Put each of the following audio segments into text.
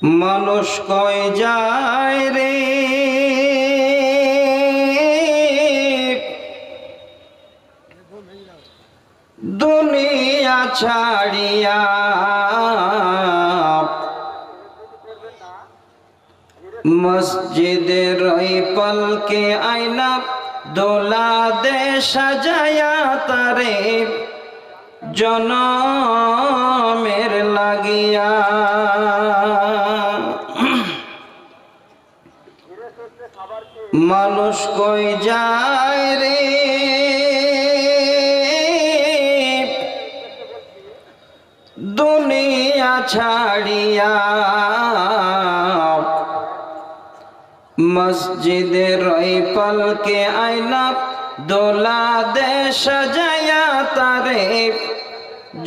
মানুষ কই যায় রে দুনিয়া ছাড়িয়া, মসজিদের ওই পলকে আয়না দোলা দে সাজায়া তারে জনমের লাগিয়া। মানুষ কই যায় রে দুনিয়া ছাড়িয়া, মসজিদের ওই পলকে আয়না দোলা দে সাজায়া তারে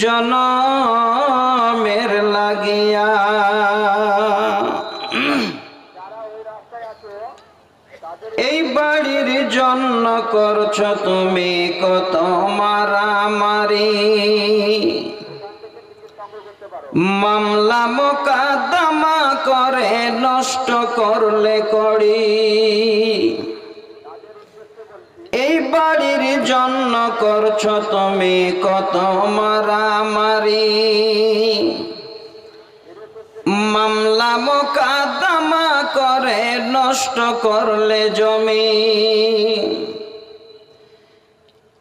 জনমের লাগিয়া। এই বাড়ির জন্য করছো তুমি কত মারামারি, মামলা মোকদ্দমা করে নষ্ট করলে করি। এই বাড়ির জন্য করছো তুমি কত মারামারি, মামলা মোকদ্দমা করে নষ্ট করলে জমি।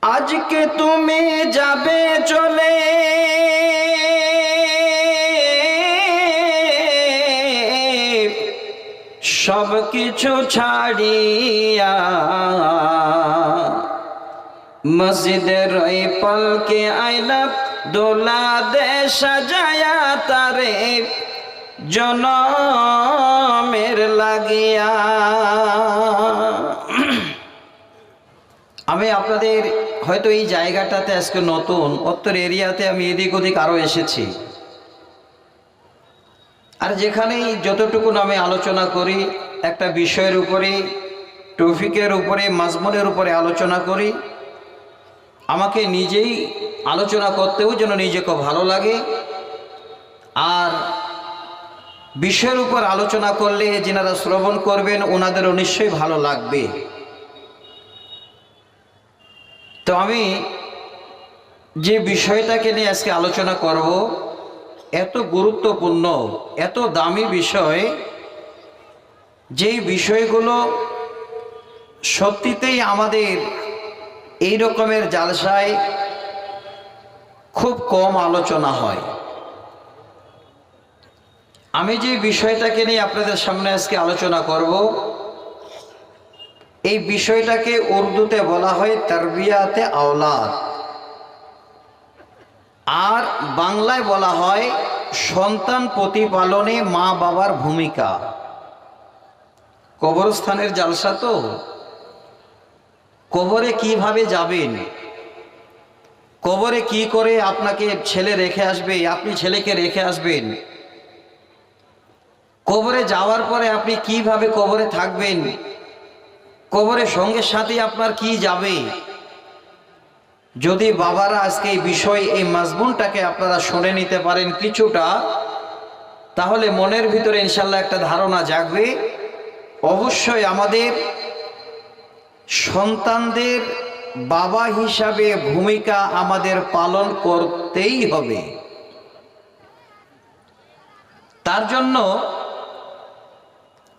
আজকে তুমি যাবে চলে সব কিছু ছাড়িয়া, মসজিদের ওই পলকে আয়না দোলা দে সাজায়া তারে জনমের লাগিয়া। আমি আপনাদের হয়তো এই জায়গাটাতে আজকে নতুন, উত্তর এরিয়াতে আমি এদিক ওদিক আরো এসেছি, আর যেখানেই যতটুকু আমি আলোচনা করি একটা বিষয়ের উপরে, টপিকের উপরে, মাজমুনের উপরে আলোচনা করি, আমাকে নিজেই আলোচনা করতেও যেন নিজেকে ভালো লাগে, আর বিষয়ের উপর আলোচনা করলে যিনারা শ্রবণ করবেন ওনাদেরও নিশ্চয়ই ভালো লাগবে। তো আমি যে বিষয়টাকে নিয়ে আজকে আলোচনা করব, এত গুরুত্বপূর্ণ, এত দামি বিষয়, যেই বিষয়গুলো সত্যিতেই আমাদের এই রকমের জালসায় খুব কম আলোচনা হয়। আমি যে বিষয়টাকে নিয়ে আপনাদের সামনে আজকে আলোচনা করব, এই বিষয়টাকে উর্দুতে বলা হয় তারবিয়াতে আওলাদ, আর বাংলায় বলা হয় সন্তান প্রতিপালনে মা বাবার ভূমিকা। কবরস্থানের জালসা তো, কবরে কিভাবে যাবেন, কবরে কি করে আপনাকে ছেলে রেখে আসবে, আপনি ছেলেকে রেখে আসবেন, কবরে যাওয়ার পরে আপনি কিভাবে কবরে থাকবেন, কবরের সঙ্গে সাথে আপনার কি যাবে। যদি বাবারা আজকে এই বিষয়, এই মাজমুনটাকে আপনারা শুনে নিতে পারেন কিছুটা, তাহলে মনের ভিতরে ইনশাল্লাহ একটা ধারণা জাগবে। অবশ্যই আমাদের সন্তানদের বাবা হিসাবে ভূমিকা আমাদের পালন করতেই হবে। তার জন্য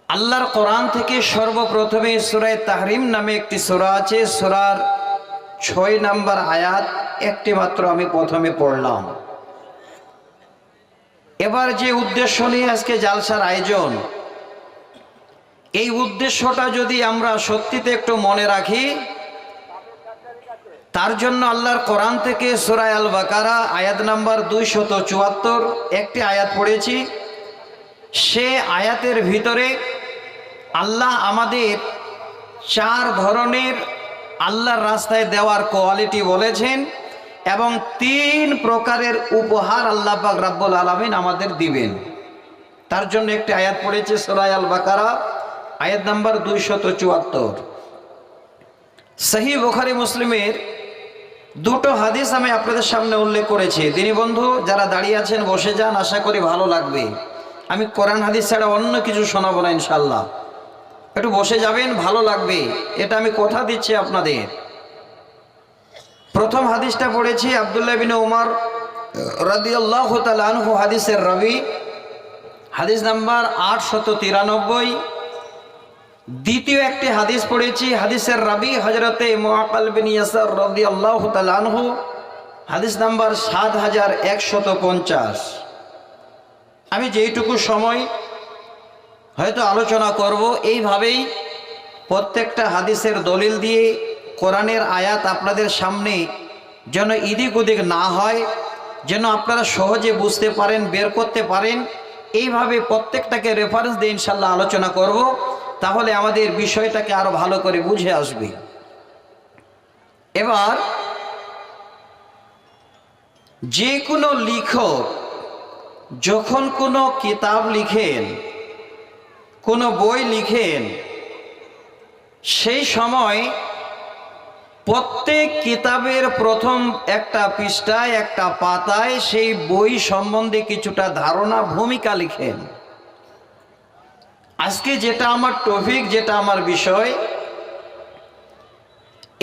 আল্লাহর কোরআন থেকে সর্বপ্রথমে সূরা তাহরিম নামে একটি সূরা আছে, সূরার 6 নম্বর আয়াত একটি মাত্র আমি প্রথমে পড়লাম। এবার যে উদ্দেশ্য নিয়ে আজকে জালসার আয়োজন, এই উদ্দেশ্যটা যদি আমরা সত্যিতে একটু মনে রাখি, তার জন্য আল্লাহর কোরআন থেকে সূরা আল বাকারা আয়াত নাম্বার 274 একটি আয়াত পড়েছি। সে আয়াতের ভিতরে আল্লাহ আমাদের 4 ধরনের আল্লাহর রাস্তায় দেওয়ার কোয়ালিটি বলেছেন, এবং 3 প্রকারের উপহার আল্লাহ পাক রব্বুল আলামিন আমাদের দিবেন। তার জন্য একটি আয়াত পড়েছে সূরা আল বাকারা আয়াত নাম্বার 274। সহিহ বুখারী মুসলিমের দুটো হাদিস আমি আপনাদের সামনে উল্লেখ করেছি। দিনী বন্ধু যারা দাঁড়িয়ে আছেন বসে যান, আশা করি ভালো লাগবে। আমি কোরআন হাদিস ছাড়া অন্য কিছু শোনাবো না ইনশাল্লাহ। একটু বসে যাবেন, ভালো লাগবে, এটা আমি কথা দিচ্ছি আপনাদের। প্রথম হাদিসটা পড়েছি আব্দুল্লাহ বিন উমর রাদিয়াল্লাহু তাআলা আনহু, হাদিসের রাবী, হাদিস নাম্বার 893। দ্বিতীয় একটি হাদিস পড়েছি, হাদিসের রাবী হযরতে মুআক্কাল বিন ইয়াসার রাদিয়াল্লাহু তাআলা আনহু, হাদিস নাম্বার 7150। আমি যেইটুকু সময় হয়তো আলোচনা করব, এইভাবেই প্রত্যেকটা হাদিসের দলিল দিয়ে কোরআনের আয়াত আপনাদের সামনে যেন ইদিক উদিক না হয়, যেন আপনারা সহজে বুঝতে পারেন, বের করতে পারেন, এইভাবে প্রত্যেকটাকে রেফারেন্স দিয়ে ইনশাল্লাহ আলোচনা করব। তাহলে আমাদের বিষয়টাকে আরো ভালো করে বুঝে আসবে। এবার যে কোনো লেখক যখন কোনো কিতাব লিখেন, কোনো বই লিখেন, সেই সময় প্রত্যেক কিতাবের প্রথম একটা পৃষ্ঠায়, একটা পাতায় সেই বই সম্বন্ধে কিছুটা ধারণা, ভূমিকা লিখেন। আজকে যেটা আমার টপিক, যেটা আমার বিষয়,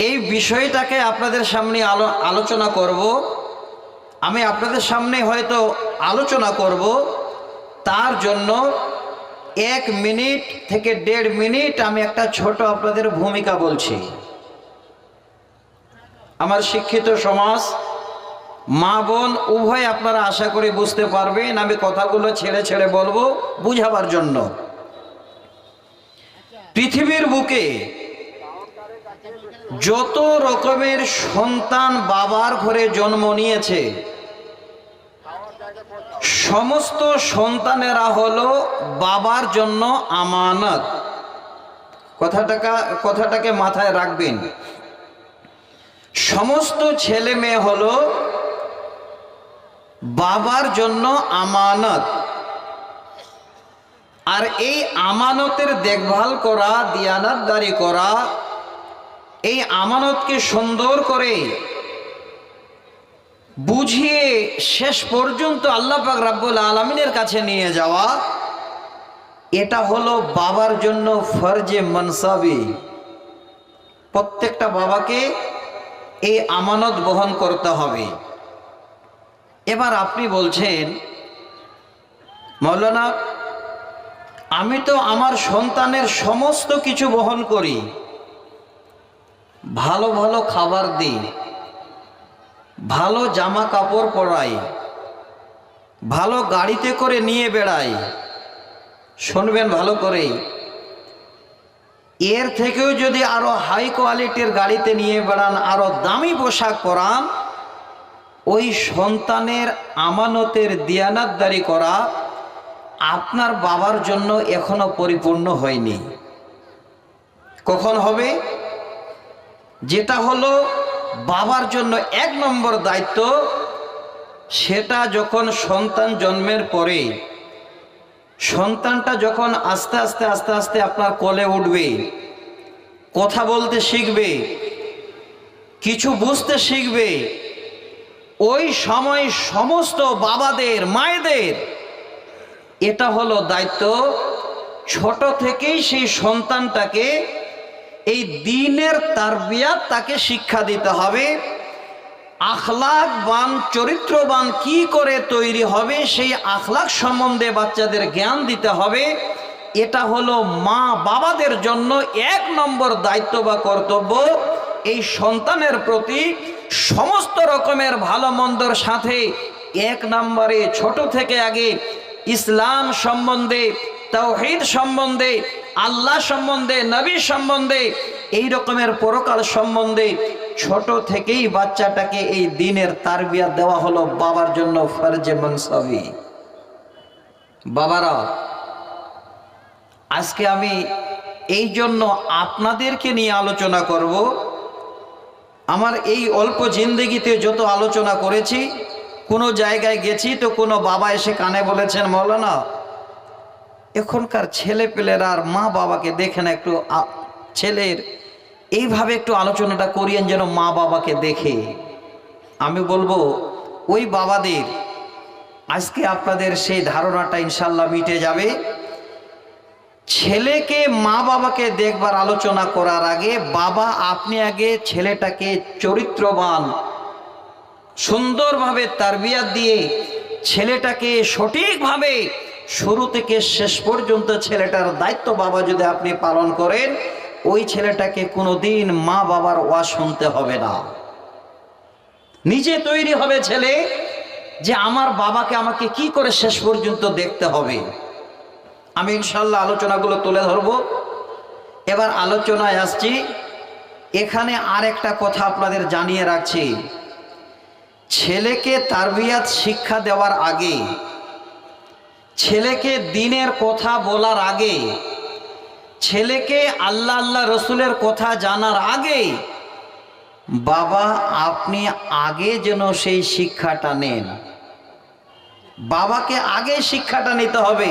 এই বিষয়টাকে আপনাদের সামনে আলোচনা করব। আমি আপনাদের সামনে হয়তো আলোচনা করব, তার জন্য 1 মিনিট থেকে 1.5 মিনিট আমি একটা ছোট আপনাদের ভূমিকা বলছি। আমার শিক্ষিত সমাজ, মা বোন উভয় আপনারা আশা করি বুঝতে পারবেন। আমি কথাগুলো ছেড়ে ছেড়ে বলবো বুঝাবার জন্য। পৃথিবীর বুকে যত রকমের সন্তান বাবার ঘরে জন্ম নিয়েছে, সমস্ত সন্তানেরা হলো বাবার জন্য আমানত। কথাটাকে মাথায় রাখবেন। সমস্ত ছেলে মেয়ে হলো বাবার জন্য আমানত। আর এই আমানতের দেখভাল করা, দিয়ানাতদারি করা, এই আমানতকে সুন্দর করে বুঝিয়ে শেষ পর্যন্ত আল্লাহ পাক রব্বুল আলামিনের কাছে নিয়ে যাওয়া, এটা হলো বাবার জন্য ফরজে মনসাবি। প্রত্যেকটা বাবাকে এই আমানত বহন করতে হবে। এবার আপনি বলছেন, মাওলানা আমি তো আমার সন্তানের সমস্ত কিছু বহন করি, ভালো ভালো খাবার দিই, ভালো জামা কাপড় পরাই, ভালো গাড়িতে করে নিয়ে বেড়াই। শুনবেন ভালো করে, এর থেকেও যদি আরো হাই কোয়ালিটির গাড়িতে নিয়ে বেড়ান, আরো দামি পোশাক পরান, ওই সন্তানের আমানতের দিয়ানাতদারি করা আপনার বাবার জন্য এখনো পরিপূর্ণ হয়নি। কখন হবে? যেটা হলো বাবার জন্য 1 নম্বর দায়িত্ব, সেটা যখন সন্তান জন্মের পরে, সন্তানটা যখন আস্তে আস্তে আস্তে আস্তে আপনার কোলে উঠবে, কথা বলতে শিখবে, কিছু বুঝতে শিখবে, ওই সময় সমস্ত বাবাদের, মায়েদের এটা হলো দায়িত্ব, ছোট থেকেই সেই সন্তানটাকে এই দ্বীনের তারবিয়াত তাকে শিক্ষা দিতে হবে। আখলাকবান, চরিত্রবান কি করে তৈরি হবে, সেই আখলাক সম্বন্ধে বাচ্চাদের জ্ঞান দিতে হবে। এটা হলো মা বাবাদের জন্য 1 নম্বর দায়িত্ব বা কর্তব্য। এই সন্তানের প্রতি সমস্ত রকমের ভালো মন্দর সাথে 1 নম্বরে ছোট থেকে আগে ইসলাম সম্বন্ধে, তাওহীদ সম্বন্ধে, আল্লাহ সম্বন্ধে, নবী সম্বন্ধে, এই রকমের পরকাল সম্বন্ধে ছোট থেকেই বাচ্চাটাকে এই দ্বীনের তারবিয়াত দেওয়া হলো বাবার জন্য ফরজে মনসাবি। বাবারা, আজকে আমি এই জন্য আপনাদেরকে নিয়ে আলোচনা করব। আমার এই অল্প জিন্দেগিতে যত আলোচনা করেছি, কোনো জায়গায় গেছি তো কোনো বাবা এসে কানে বলেছেন, মাওলানা এখনকার ছেলে পেলেরা আর মা বাবাকে দেখে না, একটু ছেলের এইভাবে একটু আলোচনাটা করিয়েন যেন মা বাবাকে দেখে। আমি বলবো ওই বাবাদের আজকে আপনাদের সেই ধারণাটা ইনশাল্লাহ মিটে যাবে। ছেলেকে মা বাবাকে দেখবার আলোচনা করার আগে বাবা আপনি আগে ছেলেটাকে চরিত্রবান সুন্দরভাবে তারবিয়াত দিয়ে ছেলেটাকে সঠিকভাবে শুরু থেকে শেষ পর্যন্ত ছেলেটার দায়িত্ব বাবা যদি আপনি পালন করেন, ওই ছেলেটাকে কোনোদিন মা বাবার ওয়াজ শুনতে হবে না। নিজে তৈরি হবে ছেলে যে আমার বাবাকে আমাকে কি করে শেষ পর্যন্ত দেখতে হবে। আমি ইনশাল্লাহ আলোচনাগুলো তুলে ধরব। এবার আলোচনায় আসছি। এখানে আর একটা কথা আপনাদের জানিয়ে রাখছি, ছেলেকে তারবিয়াত শিক্ষা দেওয়ার আগে, ছেলেকে দ্বীনের কথা বলার আগে, ছেলেকে আল্লাহ আল্লাহ রসুলের কথা জানার আগে বাবা আপনি আগে যেন সেই শিক্ষাটা নেন। বাবাকে আগে শিক্ষাটা নিতে হবে।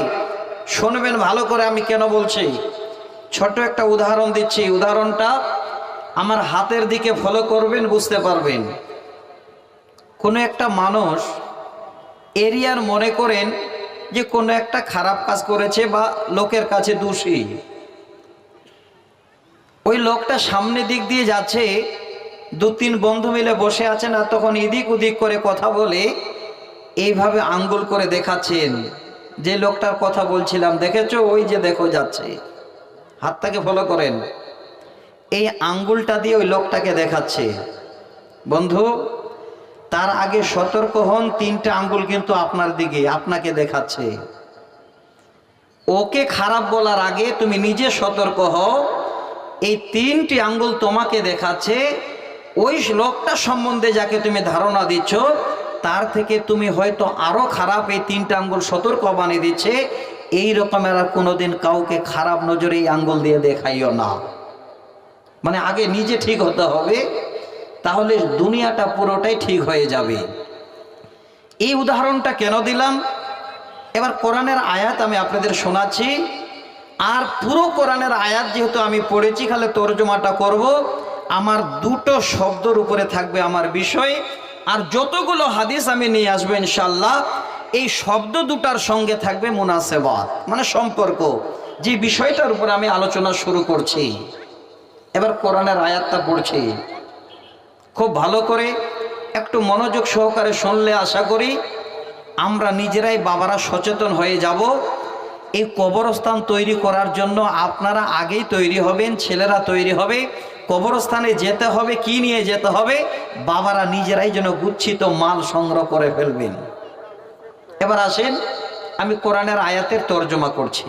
শুনবেন ভালো করে আমি কেন বলছি। ছোট একটা উদাহরণ দিচ্ছি, উদাহরণটা আমার হাতের দিকে ফলো করবেন, বুঝতে পারবেন। কোনো একটা মানুষ এরিয়ার মনে করেন যে কোনো একটা খারাপ কাজ করেছে বা লোকের কাছে দোষী, ওই লোকটা সামনে দিক দিয়ে যাচ্ছে, দু তিন বন্ধু মিলে বসে আছেন আর তখন এদিক ওদিক করে কথা বলে এইভাবে আঙ্গুল করে দেখাচ্ছেন, যে লোকটার কথা বলছিলাম দেখেছো, ওই যে দেখো যাচ্ছে, হাতটাকে ফলো করেন, এই আঙ্গুলটা দিয়ে ওই লোকটাকে দেখাচ্ছে। বন্ধু তার আগে সতর্ক হন, তিনটা আঙ্গুল কিন্তু আপনার দিকে আপনাকে দেখাচ্ছে। ওকে খারাপ বলার আগে তুমি নিজে সতর্ক হও, এই তিনটি আঙ্গুল তোমাকে দেখাচ্ছে। ওই লোকটা সম্বন্ধে যাকে তুমি ধারণা দিচ্ছ তার থেকে তুমি হয়তো আরো খারাপ, এই তিনটা আঙ্গুল সতর্ক বানিয়ে দিচ্ছে। এই রকমের আর কোনোদিন কাউকে খারাপ নজরে এই আঙ্গুল দিয়ে দেখাইও না। মানে আগে নিজে ঠিক হতে হবে, তাহলে দুনিয়াটা পুরোটাই ঠিক হয়ে যাবে। এই উদাহরণটা কেন দিলাম, এবার কোরআনের আয়াত আমি আপনাদের শোনাচ্ছি। আর পুরো কোরআনের আয়াত যেহেতু আমি পড়েছি, খালি তর্জমাটা করব। আমার দুটো শব্দের উপরে থাকবে আমার বিষয়, আর যতগুলো হাদিস আমি নিয়ে আসবো ইনশাল্লাহ এই শব্দ দুটার সঙ্গে থাকবে মুনাসেবাত, মানে সম্পর্ক, যে বিষয়টার উপরে আমি আলোচনা শুরু করছি। এবার কোরআনের আয়াতটা পড়ছি, খুব ভালো করে একটু মনোযোগ সহকারে শুনলে আশা করি আমরা নিজেরাই বাবারা সচেতন হয়ে যাব। এই কবরস্থান তৈরি করার জন্য আপনারা আগেই তৈরি হবেন, ছেলেরা তৈরি হবে। কবরস্থানে যেতে হবে, কি নিয়ে যেতে হবে, বাবারা নিজেরাই যেন গুচ্ছিত মাল সংগ্রহ করে ফেলবেন। এবার আসেন আমি কোরআনের আয়াতের তর্জমা করছি।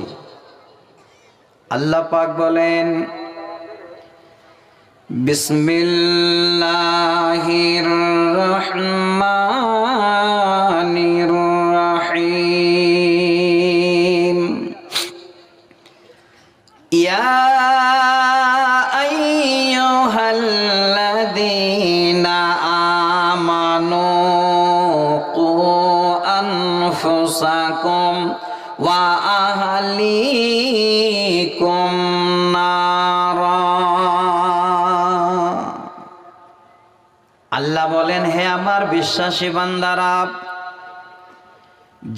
আল্লাহ পাক বলেন, বিসমিল্লাহির রহমানির রহিম। ইয়া আইয়ুহাল্লাযীনা আমানু কু আনফুসাকুম ওয়া আহলিকুম নারা। আল্লাহ বলেন, হে আমার বিশ্বাসী বান্দারা,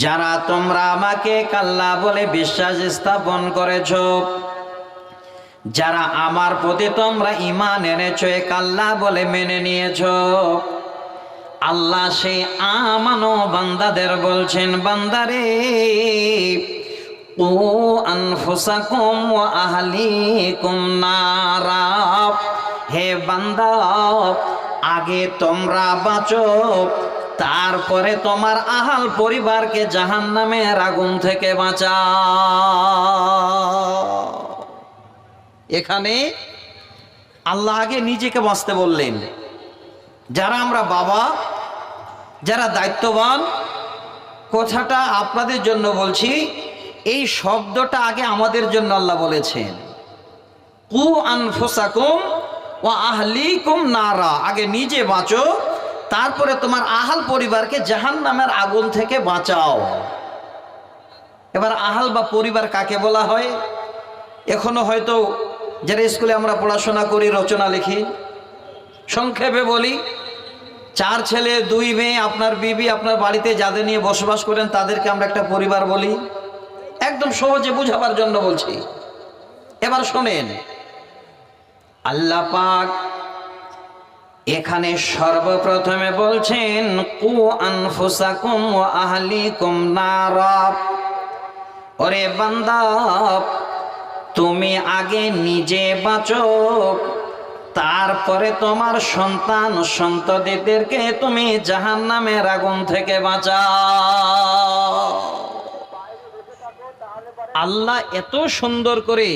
যারা তোমরা আমাকে আল্লাহ বলে বিশ্বাস স্থাপন করেছ, যারা আমার প্রতি তোমরা ঈমান এনেছ, আল্লাহ বলে মেনে নিয়েছ, আল্লাহ সেই আমানো বান্দাদের বলছেন, বান্দারে ও আনফুসাকুম ওয়া আহলিকুম নারা, হে বান্দা আগে তোমরা বাঁচো, তারপরে তোমার আহাল পরিবারকে জাহান্নামের আগুন থেকে বাঁচাও। এখানে আল্লাহ আগে নিজেকে বাঁচতে বললেন। যারা আমরা বাবা, যারা দায়িত্ববান, কথাটা আপনাদের জন্য বলছি, এই শব্দটা আগে আমাদের জন্য আল্লাহ বলেছেন। কু আনফুসাকুম ওয়া আহলিকুম নারা, আগে নিজে বাঁচো, তারপরে তোমার আহাল পরিবারকে জাহান্নামের আগুন থেকে বাঁচাও। এবার আহাল বা পরিবার কাকে বলা হয়? এখনো হয়তো যারা স্কুলে আমরা পড়াশোনা করি, রচনা লিখি, সংক্ষেপে বলি, 4 ছেলে 2 মেয়ে, আপনার বিবি, আপনার বাড়িতে যাদের নিয়ে বসবাস করেন তাদেরকে আমরা একটা পরিবার বলি। একদম সহজে বুঝাবার জন্য বলছি। এবার শোনেন, আল্লাহ পাক এখানে সর্বপ্রথমে বলছেন কু আনফুসাকুম ওয়া আহলিকুম নারা। ওরে বান্দা, তুমি আগে নিজে বাঁচো, তারপরে তোমার সন্তান সন্ততিদেরকে তুমি জাহান্নামের আগুন থেকে বাঁচাও। আল্লাহ এত সুন্দর করে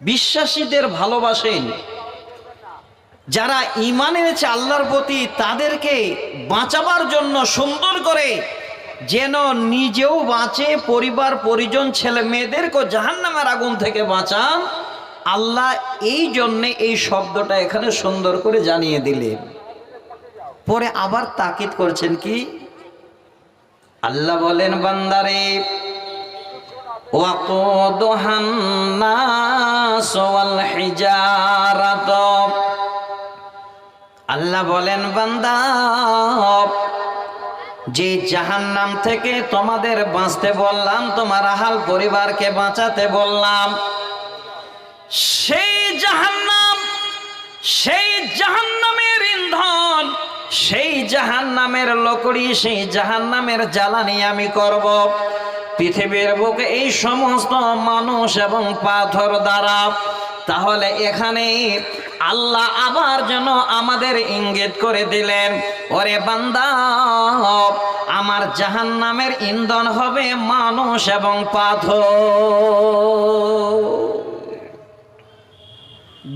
বিশ্বাসীদের ভালোবাসেন, যারা ঈমান এনেছে আল্লাহর প্রতি তাদেরকে বাঁচাবার জন্য সুন্দর করে যেন নিজেও বাঁচে, পরিবার পরিজন ছেলে মেয়েদেরকে জাহান্নামের আগুন থেকে বাঁচান। আল্লাহ এই জন্যে এই শব্দটা এখানে সুন্দর করে জানিয়ে দিলেন। পরে আবার তাকিদ করছেন কি? আল্লাহ বলেন, বান্দারে ওয়াকুদুহান নাস ওয়াল হিজারাত। আল্লাহ বলেন, বান্দা, যে জাহান্নাম থেকে তোমাদের বাঁচতে বললাম, তোমার আহাল পরিবারকে বাঁচাতে বললাম, সেই জাহান্নামের ইন্ধন, সেই জাহান্নামের লকড়ি, সেই জাহান্নামের জ্বালানি আমি করব পৃথিবীর বুকে এই সমস্ত মানুষ এবং পাথর দ্বারা। তাহলে এখানে আল্লাহ আবার যেন আমাদের ইঙ্গিত করে দিলেন, ওরে বান্দা, আমার জাহান্নামের ইন্ধন হবে মানুষ এবং পাথর।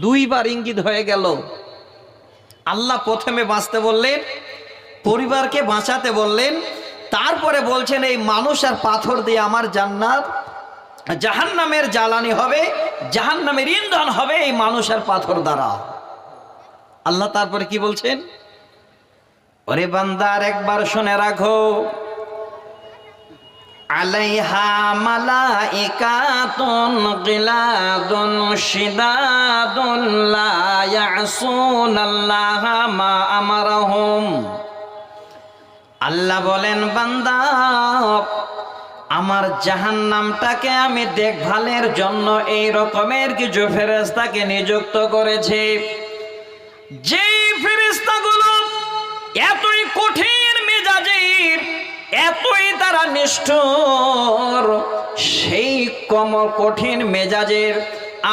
2 বার ইঙ্গিত হয়ে গেল। আল্লাহ প্রথমে বাঁচতে বললেন, পরিবারকে বাঁচাতে বললেন, তারপরে বলছেন এই মানুষ আর পাথর দিয়ে আমার জাহান্নামের জ্বালানি হবে, জাহান্নামের ইন্ধন হবে এই মানুষ আর পাথর দ্বারা। আল্লাহ তারপরে কি বলছেন? ওরে বান্দার একবার শুনে রাখো, আলাইহা মালাইকাতুন গিলাদুন শিদাদুন লা ইয়াসুনাল্লাহা মা আমারাহুম। আল্লাহ বলেন, বান্দা, আমার জাহান্নামটাকে আমি দেখভালের জন্য এই রকমের কিছু ফেরেশতাকে নিযুক্ত করেছি, যে ফেরেশতাগুলো এতই কঠিন মেজাজের, এতই তারা নিষ্ঠুর, সেই কঠিন মেজাজের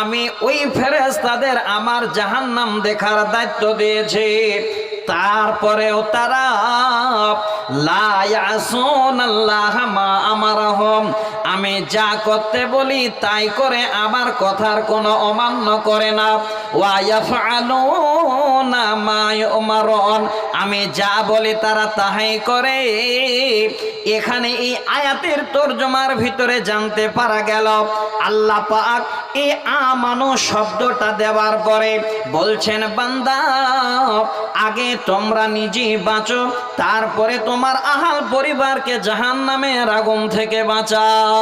আমি ওই ফেরেশতাদের আমার জাহান্নাম দেখার দায়িত্ব দিয়েছি। তারপরেও তারা লা ইয়াসুনাল্লাহা মা আমারাহুম, আমি যা করতে বলি তাই করে, আমার কথার কোনো অমান্য করে না। ওয়া ইয়াফআলুনা মা ইউমারুন, আমি যা বলি তারা তাহাই করে। এখানে এই আয়াতের তরজমার ভিতরে জানতে পারা গেল, আল্লাহ পাক এই আমানু শব্দটা দেওয়ার পরে বলছেন, বান্দা, আগে তোমরা নিজে বাঁচো, তারপরে তোমার আহাল পরিবারকে জাহান্নামের আগুন থেকে বাঁচাও।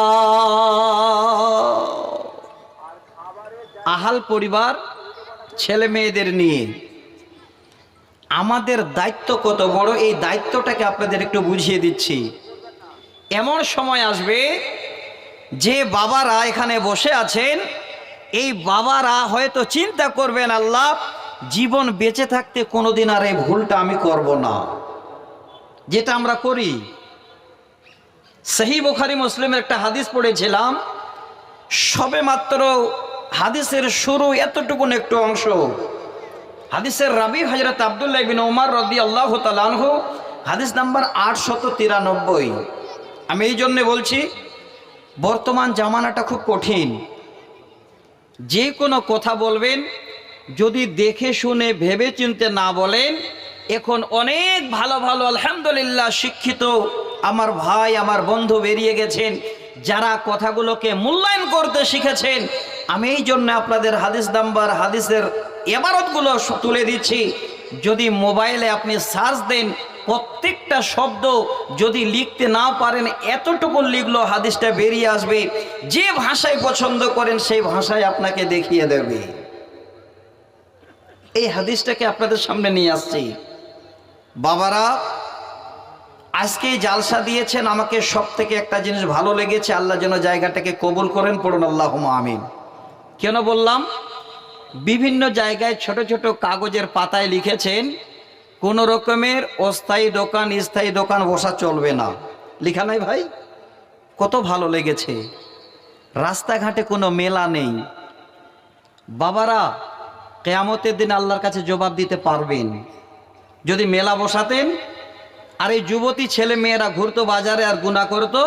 আহাল পরিবার, ছেলে মেয়েদের নিয়ে আমাদের দায়িত্ব কত বড়, এই দায়িত্বটাকে আপনাদের একটু বুঝিয়ে দিচ্ছি। এমন সময় আসবে যে বাবারা এখানে বসে আছেন, এই বাবারা হয়তো চিন্তা করবেন, আল্লাহ, জীবন বেঁচে থাকতে কোনোদিন আর এই ভুলটা আমি করব না, যেটা আমরা করি। সহিহ বুখারী মুসলিমের একটা হাদিস পড়েছিলাম, সবে মাত্র হাদিসের শুরু এতটুকুন একটু অংশ। হাদিসের রাবি হযরত আব্দুল্লাহ ইবনে উমর রাদিয়াল্লাহু তাআলা আনহু, হাদিস নাম্বার 893। আমি এই জন্যে বলছি, বর্তমান জামানাটা খুব কঠিন। যে কোনো কথা বলবেন, যদি দেখে শুনে ভেবে চিন্তে না বলেন, এখন অনেক ভালো ভালো আলহামদুলিল্লাহ শিক্ষিত আমার ভাই, আমার বন্ধু বেরিয়ে গেছেন, যারা কথাগুলোকে মূল্যায়ন করতে শিখেছেন। আমি এই জন্য আপনাদের হাদিস নাম্বার, হাদিসের ইবারতগুলো তুলে দিচ্ছি। যদি মোবাইলে আপনি সার্চ দেন, প্রত্যেকটা শব্দ যদি লিখতে না পারেন, এতটুকু লিখলো হাদিসটা বেরিয়ে আসবে। যে ভাষায় পছন্দ করেন সেই ভাষায় আপনাকে দেখিয়ে দেবে। এই হাদিসটাকে আপনাদের সামনে নিয়ে আসছি। বাবারা, আজকে জালসা দিয়েছেন, আমাকে সব থেকে একটা জিনিস ভালো লেগেছে, আল্লাহ যেন জায়গাটাকে কবুল করেন, পড়ুন আল্লাহুম্মা আমিন। কেন বললাম? বিভিন্ন জায়গায় ছোট ছোট কাগজের পাতায় লিখেছেন কোন রকমের অস্থায়ী দোকান স্থায়ী দোকান বসা চলবে না, লেখা নাই ভাই? কত ভালো লেগেছে। রাস্তাঘাটে কোনো মেলা নেই। বাবারা, কিয়ামতের দিন আল্লাহর কাছে জবাব দিতে পারবেন। যদি মেলা বসাতেন আর এই যুবতী ছেলে মেয়েরা ঘুরতো বাজারে আর গুনাহ করতো,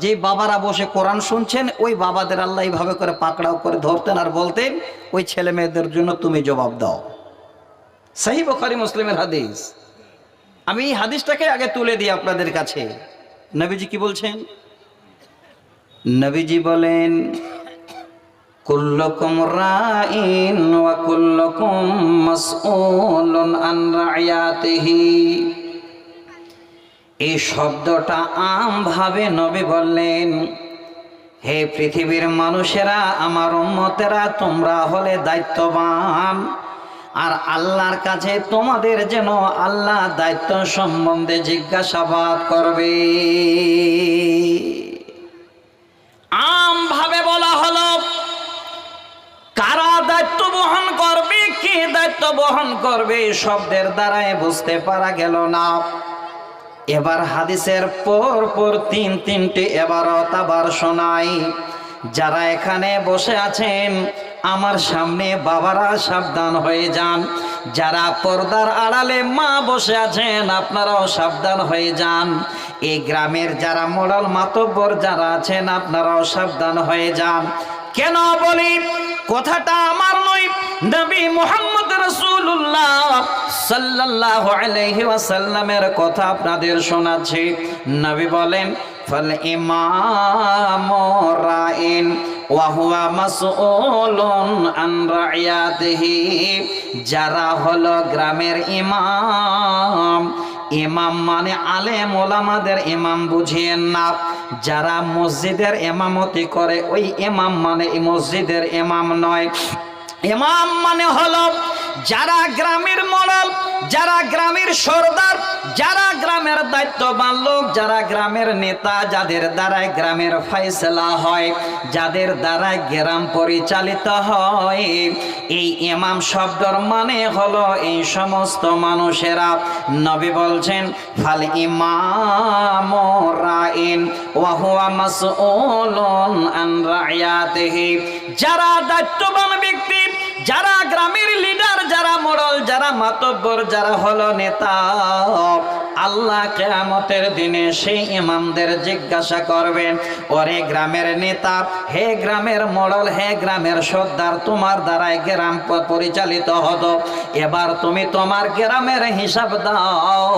যে বাবারা বসে কোরআন শুনছেন ওই বাবাদের আল্লাহ এইভাবে করে পাকড়াও করে ধরতেন আর বলতেন ওই ছেলে মেয়েদের জন্য তুমি জবাব দাও। সহিহ বুখারী মুসলিমের হাদিস। আমি এই হাদিসটাকে আগে তুলে দিই আপনাদের কাছে। নবীজি কি বলছেন? নবীজি বলেন, কুল্লুকুম রাইন ওয়া কুল্লুকুম মাসউলুন আন রাইয়াতিহি। এই শব্দটা আমভাবে নবী বললেন, হে পৃথিবীর মানুষেরা, আমার উম্মতেরা, তোমরা হলে দায়িত্ববান, আর আল্লাহর কাছে তোমাদের যেন আল্লাহ দায়িত্ব সম্বন্ধে জিজ্ঞাসাবাদ করবে। আমভাবে বলা হলো, কারা দায়িত্ব বহন করবে, কে দায়িত্ব বহন করবে, শব্দের দ্বারাই বুঝতে পারা গেল না। এবার হাদিসের পর পর তিনটে এবারত আবার শোনাই। যারা এখানে বসে আছেন আমার সামনে বাবারা, সাবধান হয়ে যান। যারা পর্দার আড়ালে মা বসে আছেন আপনারাও সাবধান হয়ে যান। এই গ্রামের যারা মোড়ল মাতব্বর যারা আছেন আপনারাও সাবধান হয়ে যান। কেন বলি? কথাটা আমার নয়, নবী মুহাম্মদ রাসূলুল্লাহ সাল্লাল্লাহু আলাইহি ওয়াসাল্লামের কথা আপনাদের শোনাচ্ছি। নবী বলেন, ফাল ইমামু রাইন ওয়া হুয়া মাসউলুন আন রাইয়াতিহি। যারা হলো গ্রামের ইমাম, ইমাম মানে আলেম ওলামাদের ইমাম বুঝিয়েন না। যারা মসজিদের ইমামতি করে ওই ইমাম মানে মসজিদের ইমাম নয়। ইমাম মানে হলো যারা গ্রামের মোড়ল, যারা গ্রামের সরদার, যারা গ্রামের দায়িত্ববান লোক, যারা গ্রামের নেতা, যাদের দ্বারাই গ্রামের ফয়সালা হয়, যাদের দ্বারাই গ্রাম পরিচালিত হয়। এই ইমাম শব্দর মানে হলো এই সমস্ত মানুষেরা। নবী বলছেন, ফাল ইমামু রাইন ওয়া হুয়া মাসউলুন আন রাইয়াতিহি। যারা দায়িত্ববান ব্যক্তি, যারা গ্রামের লিডার, যারা মোড়ল, যারা মাতব্বর, যারা হলো নেতা, আল্লাহ কিয়ামতের দিনে সেই ইমামদের জিজ্ঞাসা করবেন, ওরে গ্রামের নেতা, হে গ্রামের মোড়ল, হে গ্রামের সর্দার, তোমার দ্বারাই গ্রাম পরিচালিত হতো, এবার তুমি তোমার গ্রামের হিসাব দাও,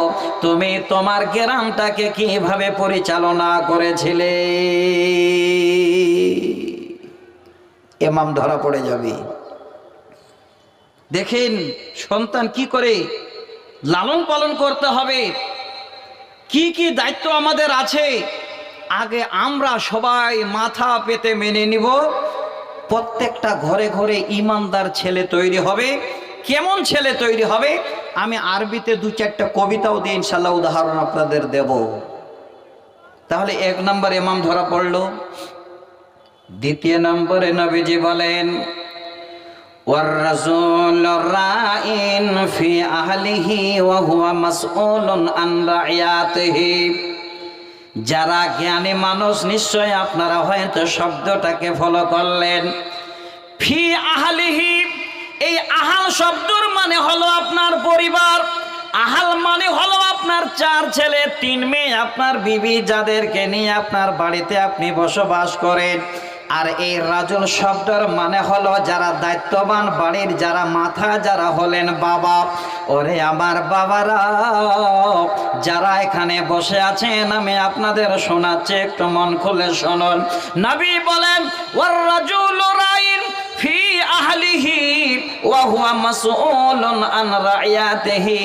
তুমি তোমার গ্রামটাকে কিভাবে পরিচালনা করেছিলে। ইমাম ধরা পড়ে যাবে। দেখেন সন্তান কি করে লালন পালন করতে হবে, কি কি দায়িত্ব আমাদের আছে। আগে আমরা সবাই মাথা পেতে মেনে নিব, প্রত্যেকটা ঘরে ঘরে ইমানদার ছেলে তৈরি হবে। কেমন ছেলে তৈরি হবে? আমি আরবিতে 2-4টা কবিতাও দিয়ে ইনশাল্লাহ উদাহরণ আপনাদের দেব। তাহলে 1 নম্বর ইমাম ধরা পড়লো। দ্বিতীয় নম্বরে নবীজি বলেন, والرسول راء في أهله وهو مسؤول عن رعيته। যারা জ্ঞানী মানুষ নিশ্চয় আপনারা হয়তো শব্দটাকে ফলো করলেন। ফি আহলিহি, এই আহাল শব্দর মানে হলো আপনার পরিবার। আহাল মানে হলো আপনার 4 ছেলে 3 মেয়ে, আপনার বিবি, যাদেরকে নিয়ে আপনার বাড়িতে আপনি বসবাস করেন। আর এই রাজুল শব্দের মানে হলো যারা দায়িত্ববান বাড়ির, যারা মাথা, যারা হলেন বাবা। ওরে আমার বাবারা, যারা এখানে বসে আছেন আমি আপনাদের শোনাচ্ছি, একটু মন খুলে শুনুন। নবী বলেন, ওয়ার রাজুলু রাইন ফি আহলিহি ওয়া হুয়া মাসউলুন আন রাইয়াতিহি।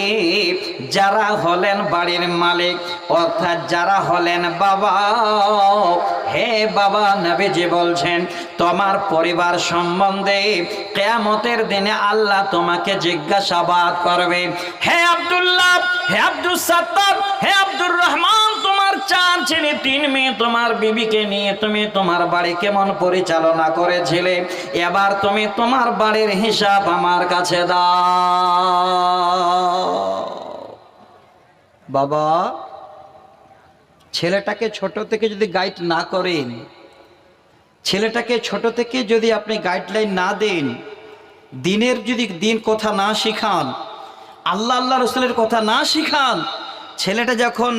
যারা হলেন বাড়ির মালিক অর্থাৎ যারা হলেন বাবা, হে বাবা, নবীজি বলছেন তোমার পরিবার সম্বন্ধে কিয়ামতের দিনে আল্লাহ তোমাকে জিজ্ঞাসাবাদ করবে। হে আব্দুল্লাহ, হে আব্দুল সাত্তার, হে আব্দুর রহমান, তোমার 4 ছেলে 3 মেয়ে, তোমার বিবিকে নিয়ে তুমি তোমার বাড়ি কেমন পরিচালনা করেছিলে, এবার তুমি তোমার বাড়ির হিসাব আমার কাছে দাও। বাবা, ছেলেটাকে ছোট থেকে যদি গাইড না করেন, ছেলেটাকে ছোট থেকে যদি আপনি গাইডলাইন না দেন, দিনের যদি দিন কথা না শিখান, আল্লাহ আল্লাহ রসুলের কথা না শিখান, ছেলেটা যখন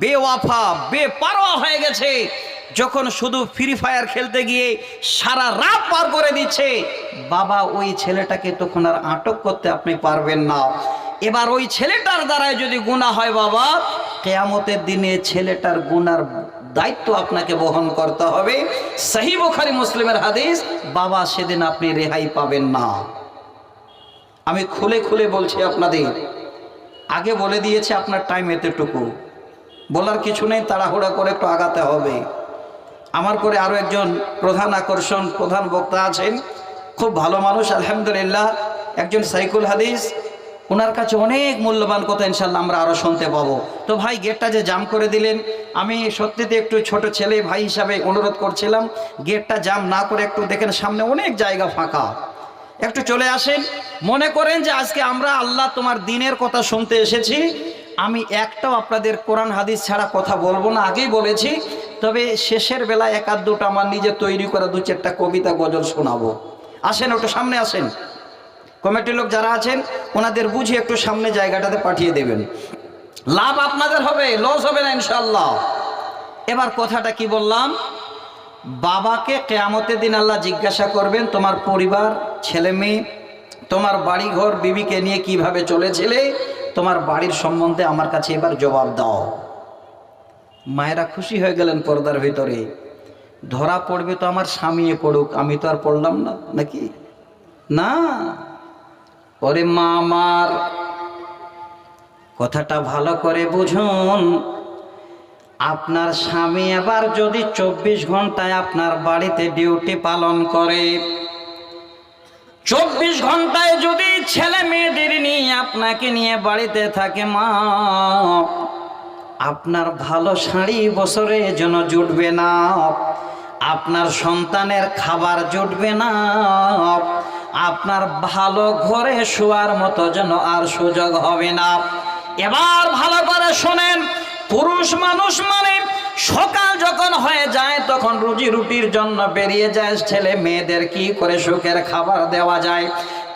বেওয়াফা বেপারোয়া হয়ে গেছে, যখন শুধু ফ্রি ফায়ার খেলতে গিয়ে সারা রাত পার করে দিচ্ছে, বাবা ওই ছেলেটাকে তখন আর আটক করতে আপনি পারবেন না। এবার ওই ছেলেটার দ্বারাই যদি গুনাহ হয় বাবা, কিয়ামতের দিনে ছেলেটার গুনার দায়িত্ব আপনাকে বহন করতে হবে। সহিহ বুখারী মুসলিমের হাদিস, বাবা সেদিন আপনি রেহাই পাবেন না। আমি খুলে খুলে বলছি আপনাদের, আগে বলে দিয়েছে আপনার টাইম এতটুকু, বলার কিছু নেই, তাড়াহুড়া করে একটু আগাতে হবে। আমার পরে আরো একজন প্রধান আকর্ষণ, প্রধান বক্তা আছেন, খুব ভালো মানুষ আলহামদুলিল্লাহ, একজন সাইকুল হাদিস, ওনার কাছে অনেক মূল্যবান কথা ইনশাল্লাহ আমরা আরো শুনতে পাবো। তো ভাই গেটটা যে জাম করে দিলেন, আমি সত্যিতে একটু ছোট ছেলে ভাই হিসাবে অনুরোধ করছিলাম, গেটটা জাম না করে একটু দেখেন সামনে অনেক জায়গা ফাঁকা, একটু চলে আসেন। মনে করেন যে আজকে আমরা আল্লাহ তোমার দিনের কথা শুনতে এসেছি, আমি একটাও আপনাদের কোরআন হাদিস ছাড়া কথা বলবো না, আগেই বলেছি। তবে শেষের বেলায় 1-2টা আমার নিজে তৈরি করা 2-4টা কবিতা গজল শোনাবো। আসেন, একটু সামনে আসেন, কমিটির লোক যারা আছেন ওনাদের বুঝিয়ে একটু সামনে জায়গাটাতে পাঠিয়ে দেবেন, লাভ আপনাদের হবে, লস হবে না ইনশাআল্লাহ। এবার কথাটা কি বললাম, বাবাকে কিয়ামতের দিন আল্লাহ জিজ্ঞাসা করবেন তোমার পরিবার, ছেলে মেয়ে, তোমার বাড়ি ঘর, বিবিকে নিয়ে কিভাবে চলেছিলে, তোমার বাড়ির সম্বন্ধে আমার কাছে এবার জবাব দাও। মায়েরা খুশি হয়ে গেলেন পর্দার ভিতরে, ধরা পড়বে তো আমার স্বামী পড়ুক, আমি তো আর পড়লাম না নাকি, না। ওরে মা আমার, কথাটা ভালো করে বুঝুন, আপনার স্বামী এবার যদি 24 ঘন্টায় আপনার বাড়িতে ডিউটি পালন করে, 24 ঘন্টায় যদি ছেলে মেয়েদের নিয়ে আপনাকে নিয়ে বাড়িতে থাকে, মা আপনার ভালো শাড়ি বছরে যেন জুটবে না, আপনার সন্তানের খাবার জুটবে না, আপনার ভালো ঘরে শোয়ার মতো যেন আর সুযোগ হবে না। এবার ভালো করে শোনেন, পুরুষ মানুষ মানে সকাল যখন হয়ে যায় তখন রুজি রুটির জন্য বেরিয়ে যায়, ছেলে মেয়েদের কি করে সুখের খাবার দেওয়া যায়,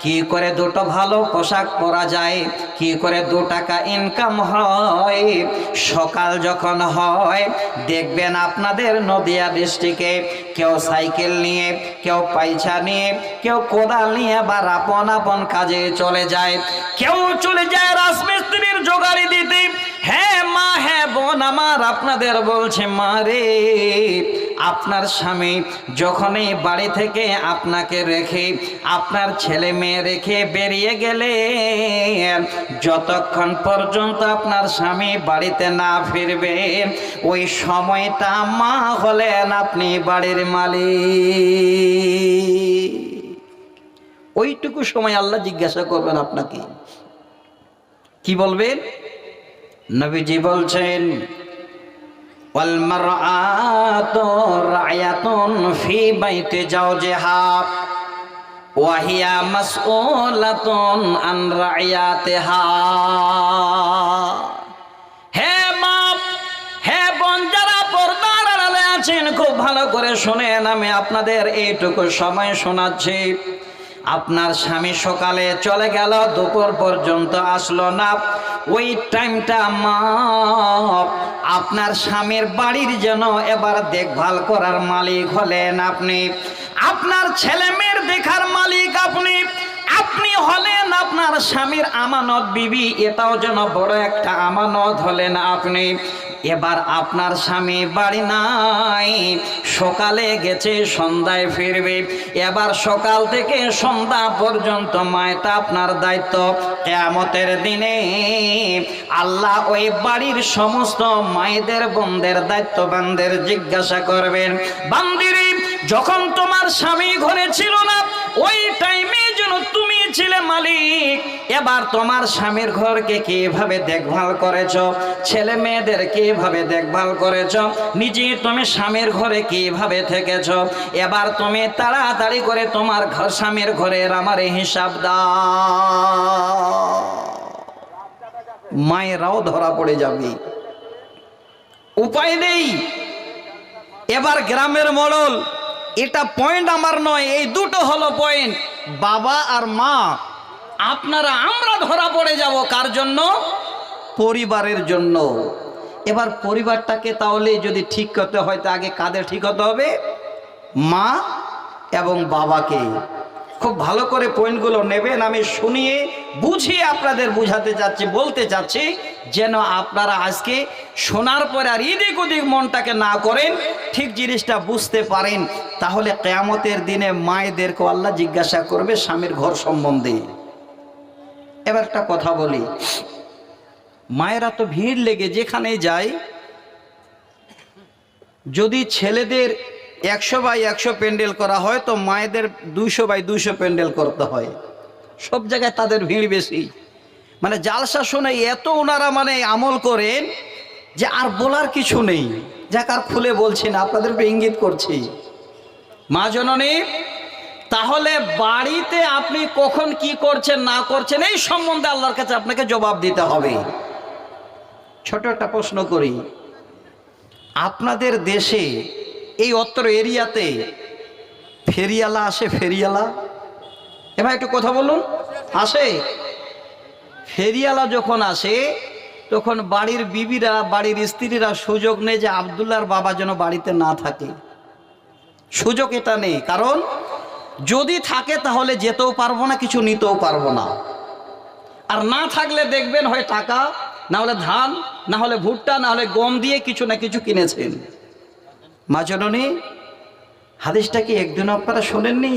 কি করে 2টো ভালো পোশাক পরা যায়, কি করে 2 টাকা ইনকাম হয়। সকাল যখন হয় দেখবেন আপনাদের নদিয়া ডিস্ট্রিক্টে কেউ সাইকেল নিয়ে, কেউ পাইছা নিয়ে, কেউ কোদাল নিয়ে বা আপন আপন কাজে চলে যায়, কেউ চলে যায় রাজমিস্ত্রির জোগাড়ি দিতে। হ্যাঁ মা, হ্যাঁ বোন আমার, আপনাদের বলছে মা রে, আপনার স্বামী যখনই বাড়ি থেকে আপনাকে রেখে, আপনার ছেলে মেয়ে রেখে বেরিয়ে গেলে, যতক্ষণ পর্যন্ত আপনার স্বামী বাড়িতে না ফিরবে, ওই সময়টা মা হলেন আপনি বাড়ির মালিক। ওইটুকু সময় আল্লাহ জিজ্ঞাসা করবেন আপনাকে, কি বলবেন? নবীজি বলছেন ওয়াল মারআতু রায়াতুন ফি বাইতি জাওজিহা ওয়া হিয়া মাসউলাতুন আন রায়াতিহা। হে মা, হে বোন, যারা পর্দার আড়ালে আছেন খুব ভালো করে শুনেন, আমি আপনাদের এইটুকু সময় শোনাচ্ছি। আপনার স্বামী সকালে চলে গেল, দুপুর পর্যন্ত আসলো না, ওই টাইমটা মা আপনার স্বামীর বাড়ির যেন এবার দেখভাল করার মালিক হলেন আপনি, আপনার ছেলে মেয়ের দেখার মালিক আপনি, আপনি হলেন আপনার স্বামীর আমানত বিবি, এটাও যেন বড় একটা আমানত হলেন আপনি। এবার আপনার স্বামী বাড়ি নাই, সকালে গেছে সন্ধ্যায় ফিরবে, এবার সকাল থেকে সন্ধ্যা পর্যন্ত মা, এটা আপনার দায়িত্ব। কিয়ামতের দিনে আল্লাহ ওই বাড়ির সমস্ত মায়েদের বোনদের দায়িত্ববানদের জিজ্ঞাসা করবেন, বান্দিরে যখন তোমার স্বামী ঘরে ছিল না ওই টাইমে যেন তুমি ছিলে মালিক, এবার তোমার স্বামীর ঘরকে কিভাবে দেখভাল করেছো, ছেলে মেয়েদের কিভাবে দেখভাল করেছো, নিজে তুমি স্বামীর ঘরে কিভাবে থেকেছো, এবার তুমি তাড়াতাড়ি করে তোমার ঘর স্বামীর ঘরের আমার হিসাব দাও। মায়েরাও ধরা পড়ে যাবে, উপায় নেই। এবার গ্রামের মোড়ল, এটা পয়েন্ট আমার নয়, এই দুটো হলো পয়েন্ট, বাবা আর মা আপনারা আমরা ধরা পড়ে যাব। কার জন্য? পরিবারের জন্য। এবার পরিবারটাকে তাহলে যদি ঠিক করতে হয় তা আগে কাদের ঠিক হতে হবে? মা এবং বাবাকে। খুব ভালো করে পয়েন্টগুলো নেবেন, আমি শুনিয়ে বুঝিয়ে আপনাদের বুঝাতে চাচ্ছি, বলতে চাচ্ছি, যেন আপনারা আজকে শোনার পরে আর এদিক ওদিক মনটাকে না করেন, ঠিক জিনিসটা বুঝতে পারেন। তাহলে কিয়ামতের দিনে মায়েদেরকে আল্লাহ জিজ্ঞাসা করবে স্বামীর ঘর সম্বন্ধে। এবার একটা কথা বলি, মায়েরা তো ভিড় লেগে যেখানেই যায়, যদি ছেলেদের 100x100 প্যান্ডেল করা হয় তো মায়েদের 200x200 প্যান্ডেল করতে হয়। সব জায়গায় তাদের ভিড় বেশি, মানে জালসা শুনে এত ওনারা মানে আমল করেন যে আর বলার কিছু নেই। যাক আর খুলে বলছি না, আপনাদেরকে ইঙ্গিত করছি। মা জননী, তাহলে বাড়িতে আপনি কখন কি করছেন না করছেন এই সম্বন্ধে আল্লাহর কাছে আপনাকে জবাব দিতে হবে। ছোট একটা প্রশ্ন করি, আপনাদের দেশে এই অত্র এরিয়াতে ফেরিয়ালা আসে? ফেরিয়ালা এবার একটু কথা বলুন, আসে? ফেরিয়ালা যখন আসে তখন বাড়ির বিবিরা, বাড়ির স্ত্রীরা সুযোগ নেই যে আব্দুল্লাহর বাবা যেন বাড়িতে না থাকে। সুযোগ এটা নেই, কারণ যদি থাকে তাহলে যেতেও পারবো না, কিছু নিতেও পারবো না। আর না থাকলে দেখবেন হয় টাকা, না হলে ধান, না হলে ভুট্টা, না হলে গম দিয়ে কিছু না কিছু কিনেছেন। মা জননী, হাদিসটা কি একদিন আপনারা শোনেননি?